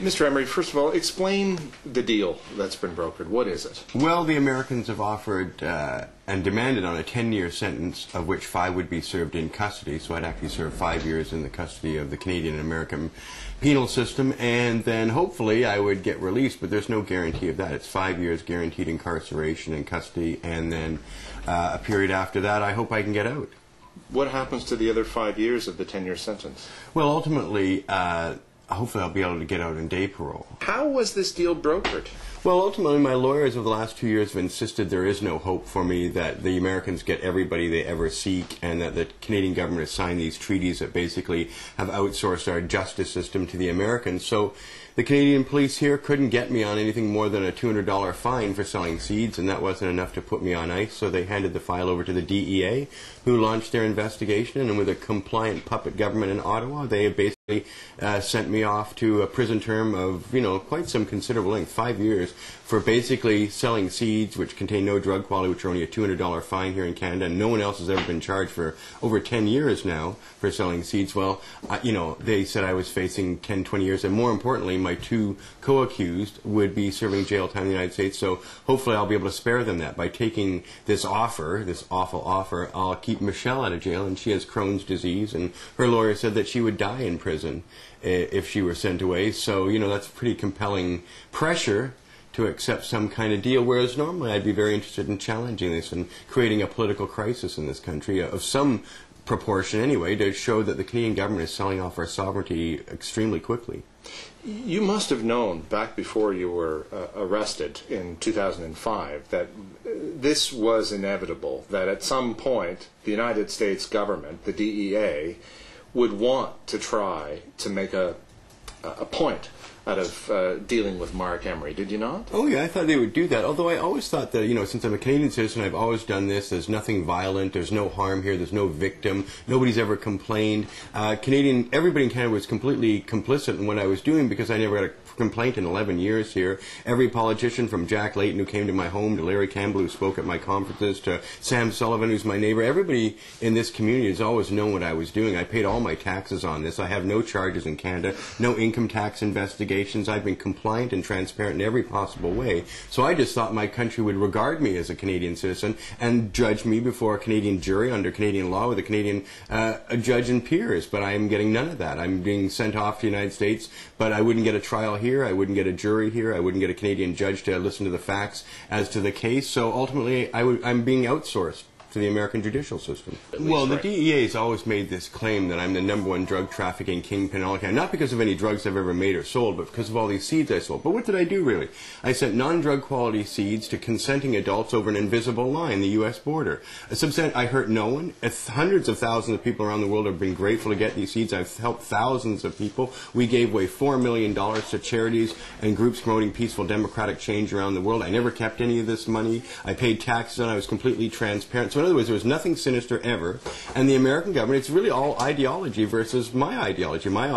Mr. Emery, first of all, explain the deal that's been brokered. What is it? Well, the Americans have offered and demanded on a 10-year sentence, of which 5 would be served in custody, so I'd actually serve 5 years in the custody of the Canadian and American penal system, and then hopefully I would get released, but there's no guarantee of that. It's 5 years guaranteed incarceration and custody, and then a period after that I hope I can get out. What happens to the other 5 years of the 10-year sentence? Well, ultimately, hopefully I'll be able to get out on day parole. How was this deal brokered? Well, ultimately, my lawyers over the last 2 years have insisted there is no hope for me, that the Americans get everybody they ever seek, and that the Canadian government has signed these treaties that basically have outsourced our justice system to the Americans. So the Canadian police here couldn't get me on anything more than a $200 fine for selling seeds, and that wasn't enough to put me on ice, so they handed the file over to the DEA, who launched their investigation, and with a compliant puppet government in Ottawa, they have basically sent me off to a prison term of, quite some considerable length, 5 years, for basically selling seeds which contain no drug quality, which are only a $200 fine here in Canada, and no one else has ever been charged for over 10 years now for selling seeds. Well, they said I was facing 10, 20 years, and more importantly, my 2 co-accused would be serving jail time in the United States, so hopefully I'll be able to spare them that. By taking this offer, this awful offer, I'll keep Michelle out of jail, and she has Crohn's disease, and her lawyer said that she would die in prison if she were sent away, so, that's pretty compelling pressure to accept some kind of deal, whereas normally I'd be very interested in challenging this and creating a political crisis in this country of some proportion anyway, to show that the Canadian government is selling off our sovereignty extremely quickly. You must have known back before you were arrested in 2005 that this was inevitable, that at some point the United States government, the DEA, would want to try to make a point out of dealing with Marc Emery, did you not? Oh yeah, I thought they would do that, although I always thought that, since I'm a Canadian citizen, I've always done this, there's nothing violent, there's no harm here, there's no victim, nobody's ever complained. Everybody in Canada was completely complicit in what I was doing because I never got a complaint in 11 years here. Every politician from Jack Layton, who came to my home, to Larry Campbell, who spoke at my conferences, to Sam Sullivan, who's my neighbor, everybody in this community has always known what I was doing. I paid all my taxes on this. I have no charges in Canada, no income tax investigations. I've been compliant and transparent in every possible way. So I just thought my country would regard me as a Canadian citizen and judge me before a Canadian jury under Canadian law with a Canadian judge and peers. But I am getting none of that. I'm being sent off to the United States, but I wouldn't get a trial here, I wouldn't get a jury here, I wouldn't get a Canadian judge to listen to the facts as to the case, so ultimately I'm being outsourced to the American judicial system. Well, the DEA has always made this claim that I'm the #1 drug trafficking kingpin in all Canada, not because of any drugs I've ever made or sold, but because of all these seeds I sold. But what did I do, really? I sent non-drug quality seeds to consenting adults over an invisible line, the U.S. border. I hurt no one. Hundreds of thousands of people around the world have been grateful to get these seeds. I've helped thousands of people. We gave away $4 million to charities and groups promoting peaceful democratic change around the world. I never kept any of this money. I paid taxes on it. I was completely transparent. So in other words, there was nothing sinister ever, and the American government, it's really all ideology versus my ideology. My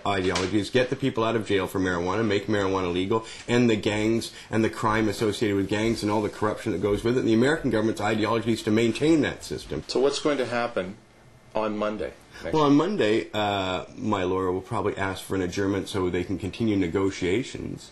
ideology is get the people out of jail for marijuana, make marijuana legal, end the gangs and the crime associated with gangs and all the corruption that goes with it. And the American government's ideology is to maintain that system. So what's going to happen on Monday? Well, on Monday, my lawyer will probably ask for an adjournment so they can continue negotiations.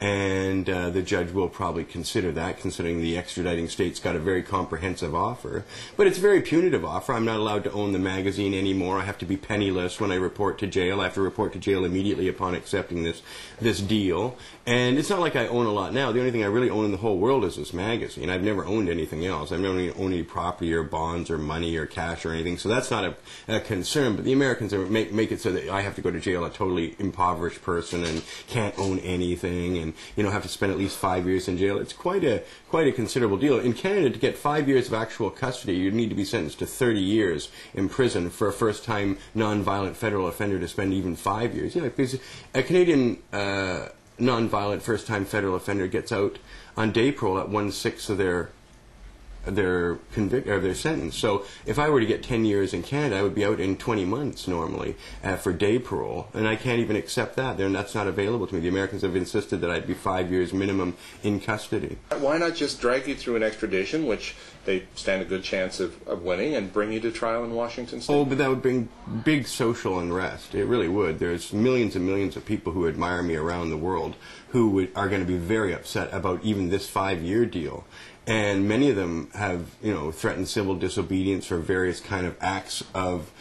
And the judge will probably consider that, considering the extraditing state's got a very comprehensive offer. But it's a very punitive offer. I'm not allowed to own the magazine anymore. I have to be penniless when I report to jail. I have to report to jail immediately upon accepting this deal. And it's not like I own a lot now. The only thing I really own in the whole world is this magazine. I've never owned anything else. I've never owned any property or bonds or money or cash or anything. So that's not a concern. But the Americans make it so that I have to go to jail, a totally impoverished person, and can't own anything, and have to spend at least 5 years in jail. It's quite a considerable deal. In Canada, to get 5 years of actual custody, you need to be sentenced to 30 years in prison for a first-time non-violent federal offender to spend even 5 years. Because a Canadian non-violent first-time federal offender gets out on day parole at 1/6 of their their sentence. So if I were to get 10 years in Canada, I would be out in 20 months normally for day parole, and I can't even accept that. And that's not available to me. The Americans have insisted that I'd be 5 years minimum in custody. Why not just drag you through an extradition, which they stand a good chance of winning, and bring you to trial in Washington State? Oh, but that would bring big social unrest. It really would. There's millions and millions of people who admire me around the world who are going to be very upset about even this 5-year deal. And many of them have, threatened civil disobedience or various kind of acts of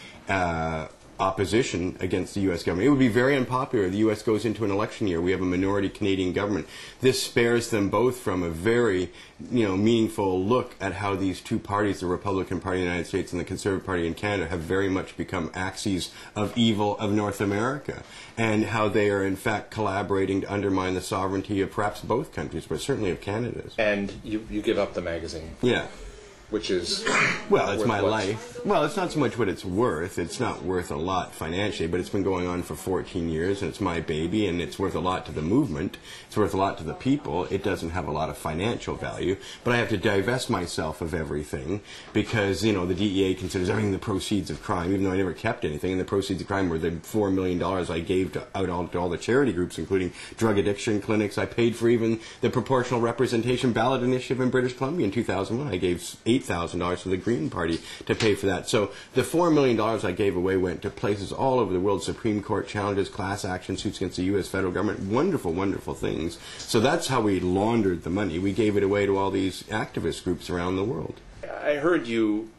opposition against the U.S. government. It would be very unpopular. The U.S. goes into an election year. We have a minority Canadian government. This spares them both from a very, meaningful look at how these two parties, the Republican Party in the United States and the Conservative Party in Canada, have very much become axes of evil of North America, and how they are in fact collaborating to undermine the sovereignty of perhaps both countries, but certainly of Canada's. And you give up the magazine. Yeah. Which is... Well, it's my life. Well, it's not so much what it's worth. It's not worth a lot financially, but it's been going on for 14 years, and it's my baby, and it's worth a lot to the movement. It's worth a lot to the people. It doesn't have a lot of financial value, but I have to divest myself of everything because, the DEA considers everything the proceeds of crime, even though I never kept anything, and the proceeds of crime were the $4 million I gave out to all the charity groups, including drug addiction clinics. I paid for even the proportional representation ballot initiative in British Columbia in 2001. I gave $8,000 to the Green Party to pay for that. So the $4 million I gave away went to places all over the world, Supreme Court challenges, class action suits against the U.S. federal government, wonderful, wonderful things. So that's how we laundered the money. We gave it away to all these activist groups around the world. I heard you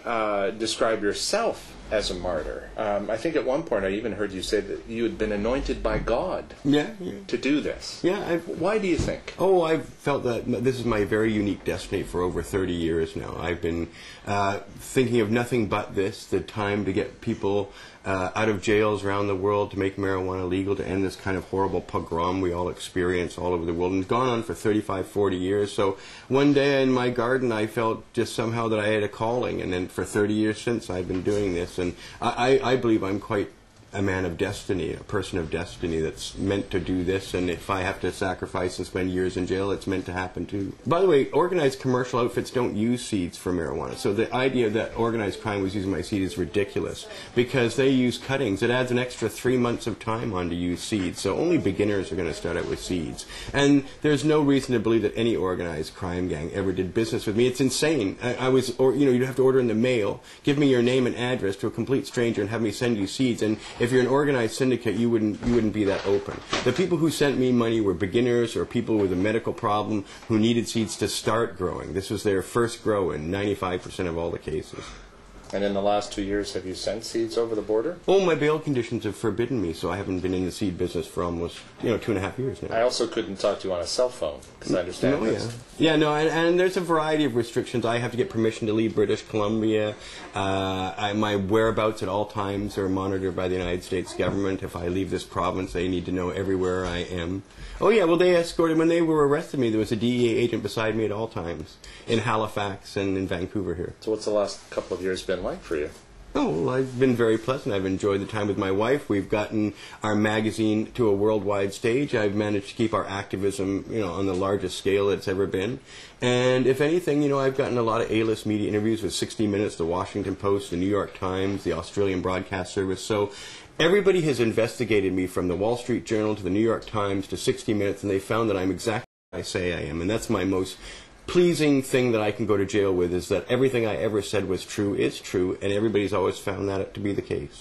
describe yourself as a martyr. I think at one point I even heard you say that you had been anointed by God to do this. Yeah. Why do you think? Oh, I've felt that this is my very unique destiny for over 30 years now. I've been thinking of nothing but this, the time to get people out of jails around the world, to make marijuana legal, to end this kind of horrible pogrom we all experience all over the world. And it's gone on for 35, 40 years. So one day in my garden I felt just somehow that I had a calling, and then for 30 years since I've been doing this. And I believe I'm quite a man of destiny, a person of destiny that's meant to do this, and if I have to sacrifice and spend years in jail, it's meant to happen too. By the way, organized commercial outfits don't use seeds for marijuana, so the idea that organized crime was using my seed is ridiculous, because they use cuttings. It adds an extra 3 months of time on to use seeds, so only beginners are going to start out with seeds. And there's no reason to believe that any organized crime gang ever did business with me. It's insane. You'd have to order in the mail, give me your name and address to a complete stranger, and have me send you seeds. And if you're an organized syndicate, you wouldn't be that open. The people who sent me money were beginners or people with a medical problem who needed seeds to start growing. This was their first grow in 95% of all the cases. And in the last 2 years, have you sent seeds over the border? Oh, my bail conditions have forbidden me, so I haven't been in the seed business for almost 2.5 years now. I also couldn't talk to you on a cell phone, because I understand this. And there's a variety of restrictions. I have to get permission to leave British Columbia. My whereabouts at all times are monitored by the United States government. If I leave this province, they need to know everywhere I am. Oh, yeah, well, they escorted, when they were arresting me, there was a DEA agent beside me at all times, in Halifax and in Vancouver here. So what's the last couple of years been like for you? Oh, well, I've been very pleasant. I've enjoyed the time with my wife. We've gotten our magazine to a worldwide stage. I've managed to keep our activism, on the largest scale it's ever been. And if anything, I've gotten a lot of A-list media interviews with 60 Minutes, the Washington Post, the New York Times, the Australian Broadcast Service. So everybody has investigated me, from the Wall Street Journal to the New York Times to 60 Minutes, and they found that I'm exactly what I say I am. And that's my most pleasing thing that I can go to jail with, is that everything I ever said was true is true, and everybody's always found that to be the case.